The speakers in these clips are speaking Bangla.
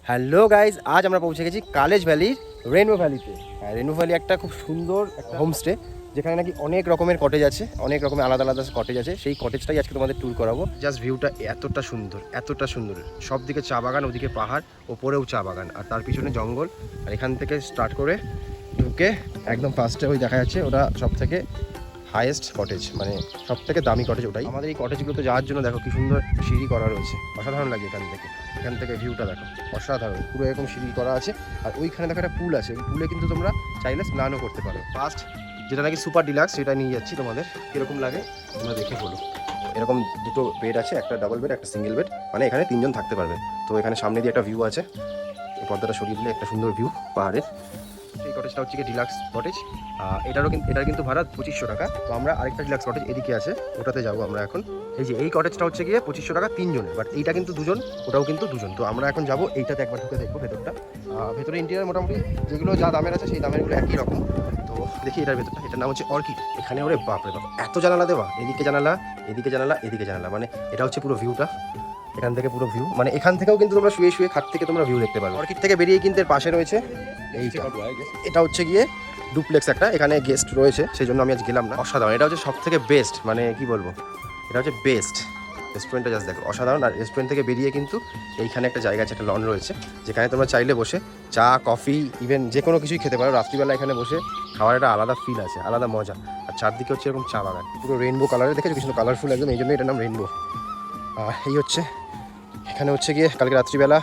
হ্যালো গাইজ, আজ আমরা পৌঁছে গেছি কালেজ ভ্যালির রেনবো ভ্যালিতে। হ্যাঁ, রেনবো ভ্যালি একটা খুব সুন্দর একটা হোমস্টে, যেখানে নাকি অনেক রকমের কটেজ আছে, অনেক রকমের আলাদা আলাদা কটেজ আছে। সেই কটেজটাই আজকে তোমাদের ট্যুর করাবো। জাস্ট ভিউটা এতটা সুন্দর, এতটা সুন্দর। সব দিকে চা বাগান, ওদিকে পাহাড়, ওপরেও চা বাগান, আর তার পিছনে জঙ্গল। আর এখান থেকে স্টার্ট করে ঢুকে একদম ফার্স্টে ওই দেখা যাচ্ছে, ওটা সব থেকে হাইয়েস্ট কটেজ, মানে সব থেকে দামি কটেজ ওটাই। আমাদের এই কটেজগুলোতে যাওয়ার জন্য দেখো কি সুন্দর সিঁড়ি করা রয়েছে, অসাধারণ লাগে। এখান থেকে ভিউটা দেখো, অসাধারণ। পুরো এরকম সিঁড়ি করা আছে। আর ওইখানে দেখো একটা পুল আছে, ওই পুলে কিন্তু তোমরা চাইলে স্নানও করতে পারো। ফার্স্ট যেটা নাকি সুপার ডিলাক্স, সেটা নিয়ে যাচ্ছি তোমাদের। কীরকম লাগে তোমরা দেখে বলো। এরকম দুটো বেড আছে, একটা ডাবল বেড, একটা সিঙ্গেল বেড, মানে এখানে 3 জন থাকতে পারবে। তো এখানে সামনে দিয়ে একটা ভিউ আছে, এই পর্দাটা সরিয়ে দিলে একটা সুন্দর ভিউ পাহাড়ের। এই কটেজটা হচ্ছে কি ডিলাক্স কটেজ। এটার কিন্তু ভাড়া 2500 টাকা। তো আমরা আরেকটা ডিলাক্স কটেজ এদিকে আছে, ওটাতে যাবো আমরা এখন। এই যে এই কটেজটা হচ্ছে গিয়ে 2500 টাকা 3 জনের, বাট এইটা কিন্তু 2 জন, ওটাও কিন্তু 2 জন। তো আমরা এখন যাবো এইটাতে, একবার ঢুকে দেখবো ভেতরটা। ভেতরে ইন্টেরিয়ার মোটামুটি যেগুলো যা দামের আছে সেই দামেরগুলো একই রকম। তো দেখি এটার ভেতরটা, এটার নাম হচ্ছে অর্কিড। এখানে ওরে বাপরে বাপ, এত জানালা দেওয়া, এদিকে জানালা, এদিকে জানালা, এদিকে জানালা, মানে এটা হচ্ছে পুরো ভিউটা। এখান থেকে পুরো ভিউ, মানে এখান থেকেও কিন্তু তোমরা শুয়ে শুয়ে খাট থেকে তোমরা ভিউ দেখতে পারবে। অর্কিড থেকে বেরিয়ে কিন্তু এর পাশে রয়েছে এইটা। এটা হচ্ছে গিয়ে ডুপ্লেক্স একটা, এখানে গেস্ট রয়েছে, সেই জন্য আমি আজ গেলাম না। অসাধারণ, এটা হচ্ছে সব থেকে বেস্ট, মানে কি বলবো, এটা হচ্ছে বেস্ট রেস্টুরেন্টটা। জাস্ট দেখো অসাধারণ। আর রেস্টুরেন্ট থেকে বেরিয়ে কিন্তু এইখানে একটা জায়গা আছে, একটা লন রয়েছে, যেখানে তোমরা চাইলে বসে চা, কফি, ইভেন যে কোনো কিছুই খেতে পারো। রাত্রিবেলা এখানে বসে খাওয়ার একটা আলাদা ফিল আছে, আলাদা মজা। আর চারদিকে হচ্ছে এরকম চা বাগান, পুরো রেইনবো কালারে, দেখেছো কিছু কালারফুল একদম, এই জন্য এটার নাম রেইনবো। এই হচ্ছে এখানে হচ্ছে গিয়ে কালকে রাত্রিবেলা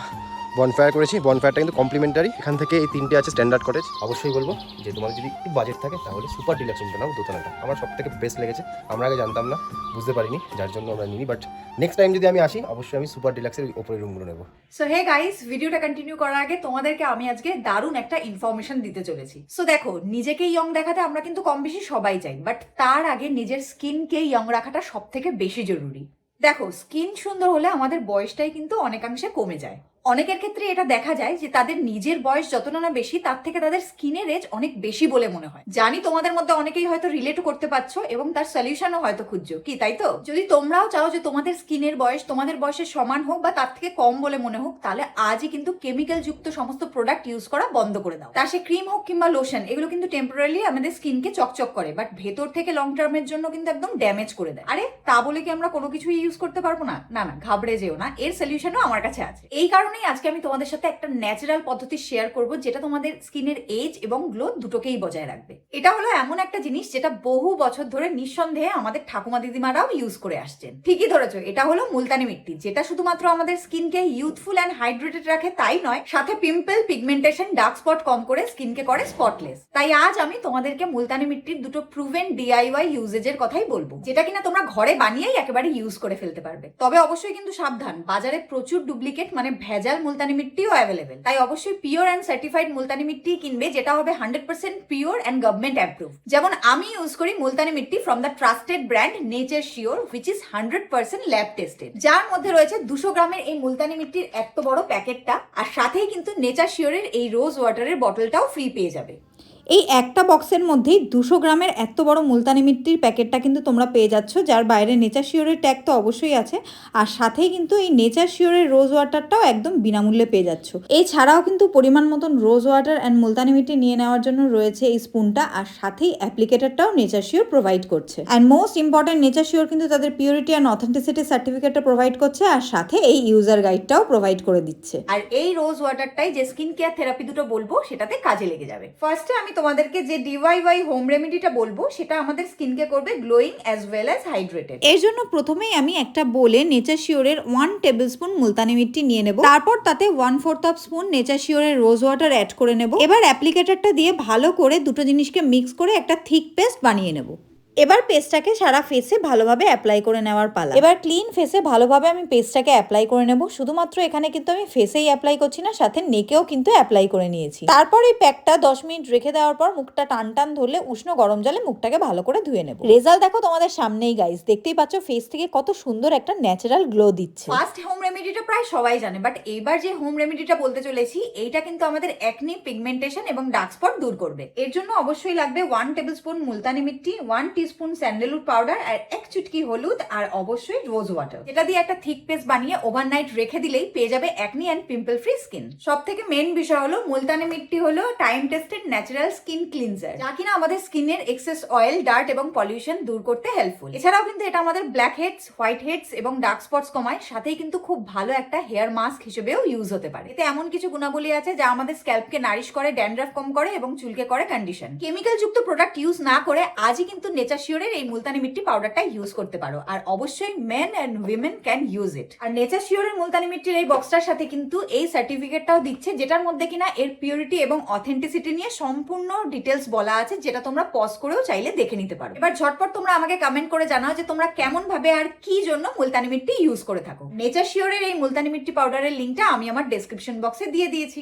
বনফায়ার করেছি। বনফায়ারটা কিন্তু কমপ্লিমেন্টারি। এখান থেকে এই 3টে আছে স্ট্যান্ডার্ড কটেজ। অবশ্যই বলবো যে তোমাদের যদি একটু বাজেট থাকে তাহলে সুপার ডিলাক্স রুমটা নাও, দোতলাটা আমার সব থেকে বেস্ট লেগেছে। আমরা আগে জানতাম না, বুঝতে পারিনি, যার জন্য আমরা নিই। বাট নেক্সট টাইম যদি আমি আসি, অবশ্যই আমি সুপার ডিলাক্সের ওপরের রুমগুলো নেবো। সো হে গাইস, ভিডিওটা কন্টিনিউ করার আগে তোমাদেরকে আমি আজকে দারুণ একটা ইনফরমেশন দিতে চলেছি। সো দেখো, নিজেকে ইয়ং দেখাতে আমরা কিন্তু কম বেশি সবাই চাই, বাট তার আগে নিজের স্কিনকে ইয়ং রাখাটা সব থেকে বেশি জরুরি। দেখো, স্কিন সুন্দর হলে আমাদের বয়সটাই কিন্তু অনেকাংশে কমে যায়। অনেকের ক্ষেত্রে এটা দেখা যায় যে তাদের নিজের বয়স যত না বেশি, তার থেকে তাদের স্কিনের এজ অনেক বেশি বলে মনে হয়। জানি তোমাদের মধ্যে অনেকেই হয়তো রিলেট করতে পারছো এবং তার সলিউশনও হয়তো খুঁজছো, কি তাই তো? যদি তোমরাও চাও যে তোমাদের স্কিনের বয়স তোমাদের বয়সের সমান হোক বা তার থেকে কম বলে মনে হোক, তাহলে আজই কিন্তু কেমিক্যাল যুক্ত সমস্ত প্রোডাক্ট ইউজ করা বন্ধ করে দাও। তা সে ক্রিম হোক কিংবা লোশন, এগুলো কিন্তু টেম্পোরারি আমাদের স্কিনকে চকচক করে, বাট ভেতর থেকে লং টার্মের জন্য কিন্তু একদম ড্যামেজ করে দেয়। আরে তা বলে কি আমরা কোনো কিছুই ইউজ করতে পারবো না? না না, ঘাবড়ে যেও না, এর সলিউশনও আমার কাছে আছে। এই কারণেই আজকে আমি তোমাদের সাথে একটা ন্যাচারাল পদ্ধতি শেয়ার করব, যেটা তোমাদের স্কিনের এজ এবং গ্লো দুটোকেই বজায় রাখবে। এটা হলো এমন একটা জিনিস যেটা বহু বছর ধরে নিঃসন্দেহে আমাদের ঠাকুমা দিদিমারাও ইউজ করে আসছেন। ঠিকই ধরেছো, এটা হলো মুলতানি মিট্টি, যেটা শুধুমাত্র আমাদের স্কিনকে ইউথফুল অ্যান্ড হাইড্রেটেড রাখে তাই নয়, সাথে পিম্পল, পিগমেন্টেশন, ডার্ক স্পট কম করে স্কিনকে করে স্পটলেস। তাই আজ আমি তোমাদেরকে মুলতানি মিট্টির দুটো প্রুভেন ডিআইওয়াই ইউজেজের কথাই বলবো, যেটা কিনা তোমরা ঘরে বানিয়েই একেবারে ইউজ করে ফেলতে পারবে। তবে অবশ্যই কিন্তু সাবধান, বাজারে প্রচুর ডুপ্লিকেট মানে ভেজাল মুলতানি মিট্টিও অ্যাভেলেবেল। তাই অবশ্যই পিওর অ্যান্ড সার্টিফাইড মুলতানি মিট্টি কিনবে, যেটা হবে 100% পিওর অ্যান্ড গভর্নমেন্ট অ্যাপ্রুভ। যেমন আমি ইউজ করি Multani mitti from the trusted brand Nature Sure, which is 100% lab tested, যার মধ্যে রয়েছে 200 গ্রামের এই মুলতানি মিট্টির এত বড় প্যাকেটটা, আর সাথেই কিন্তু নেচার শিওরের এই রোজ ওয়াটারের বটলটাও ফ্রি পেয়ে যাবে। এই একটা বক্সের মধ্যেই 200 গ্রামের এত বড় মুলতানি মিট্টির প্যাকেটটা কিন্তু তোমরা পেয়ে যাচ্ছ, যার বাইরে নেচার শিওরের ট্যাগ তো অবশ্যই আছে, আর সাথেই কিন্তু এই নেচার শিওরের রোজ ওয়াটারটাও একদম বিনামূল্যে পেয়ে যাচ্ছ। এছাড়াও কিন্তু পরিমাণ মতন rose water and Multani mitti নিয়ে নেওয়ার জন্য রয়েছে এই স্পুনটা, আর সাথেই অ্যাপ্লিকেটারটাও নেচার শিওর প্রোভাইড করছে। And most important, nature sure কিন্তু তাদের পিউরিটি অ্যান্ড অথেন্টিসিটি সার্টিফিকেটটা প্রোভাইড করছে, আর সাথে এই ইউজার গাইডটাও প্রোভাইড করে দিচ্ছে। আর এই রোজ ওয়াটারটাই যে স্কিন কেয়ার থেরাপি দুটো বলবো সেটাতে কাজে লেগে যাবে। ফার্স্টে আমি তোমাদেরকে যে ডিওয়াইওয়াই হোম রেমেডিটা বলবো, সেটা আমাদের স্কিনকে করবে glowing as well as hydrated. এর জন্য প্রথমেই আমি একটা বোলে নেচার শিওরের 1 টেবিলস্পুন মুলতানি মিট্টি নিয়ে নেব। তারপর তাতে 1/4 স্পুন নেচার শিওরের রোজ ওয়াটার অ্যাড করে নেব। এবার অ্যাপ্লিকেটরটা দিয়ে ভালো করে দুটো জিনিসকে মিক্স করে একটা থিক পেস্ট বানিয়ে নেব। এবার পেস্টটাকে সারা ফেসে ভালোভাবে অ্যাপ্লাই করে নেওয়ার পালা। এবার ক্লিন ফেসে ভালোভাবে আমি পেস্টটাকে অ্যাপ্লাই করে নেব। শুধুমাত্র এখানে কিন্তু আমি ফেসেই অ্যাপ্লাই করছি না, সাথে নেকেও কিন্তু অ্যাপ্লাই করে নিয়েছি। তারপর এই প্যাকটা 10 মিনিট রেখে দেওয়ার পর মুখটা টান টান ধরলে উষ্ণ গরম জলে মুখটাকে ভালো করে ধুয়ে নেব। রেজাল্ট দেখো তোমাদের সামনেই গাইস, দেখতেই পাচ্ছ ফেস থেকে কত সুন্দর একটা ন্যাচারাল গ্লো দিচ্ছে। ফার্স্ট হোম রেমেডিটা প্রায় সবাই জানে, বাট এইবার যে হোম রেমেডিটা বলতে চলেছি, এইটা কিন্তু আমাদের একনি, পিগমেন্টেশন এবং ডার্ক স্পট দূর করবে। এর জন্য অবশ্যই লাগবে 1 tablespoon multani mitti, 1 teaspoon sandalwood powder আর 1 চুটকি হলুদ আর অবশ্যই রোজ ওয়াটার। এটা দিয়ে একটা থিক পেস্ট বানিয়ে ওভারনাইট রেখে দিলেই পেয়ে যাবে acne and pimple free skin. সব থেকে মেন বিষয় হলো মুলতানি মিট্টি হলো time tested natural skin cleanser, যা কিনা আমাদের স্কিনের এক্সেস অয়েল, ডার্ট এবং পলিউশন দূর করতে হেল্পফুল। এছাড়াও কিন্তু এটা আমাদের ব্ল্যাক হেডস, হোয়াইট হেডস এবং ডার্ক স্পটস কমায়, সাথেই কিন্তু খুব ভালো একটা হেয়ার মাস্ক হিসেবেও ইউজ হতে পারে। এতে এমন কিছু গুণাবলী আছে যা আমাদের স্ক্যাল্পকে নারিশ করে, ড্যান্ড্রাফ কম করে এবং চুলকে করে কন্ডিশন। কেমিক্যাল যুক্ত প্রোডাক্ট ইউজ না করে আজই কিন্তু নেচার শিওরের এই মুলতানি মিট্টি পাউডারটা ইউজ করতে পারো। আর অবশ্যই men and women can use it. আর নেচার শিওরের মুলতানি মিট্টির এই বক্সটার সাথে কিন্তু এই সার্টিফিকেটটাও দিচ্ছে, যেটার মধ্যে কিনা এর পিউরিটি এবং অথেন্টিসিটি নিয়ে সম্পূর্ণ ডিটেলস বলা আছে, যেটা তোমরা পজ করেও চাইলে দেখে নিতে পারো। এবার ঝটপট তোমরা আমাকে কমেন্ট করে জানাও যে তোমরা কেমন ভাবে আর কি জন্য মুলতানি মিট্টি ইউজ করে থাকো। নেচার শিওরের এই মুলতানি মিট্টি পাউডারের লিঙ্কটা আমি আমার ডেসক্রিপশন বক্সে দিয়ে দিয়েছি।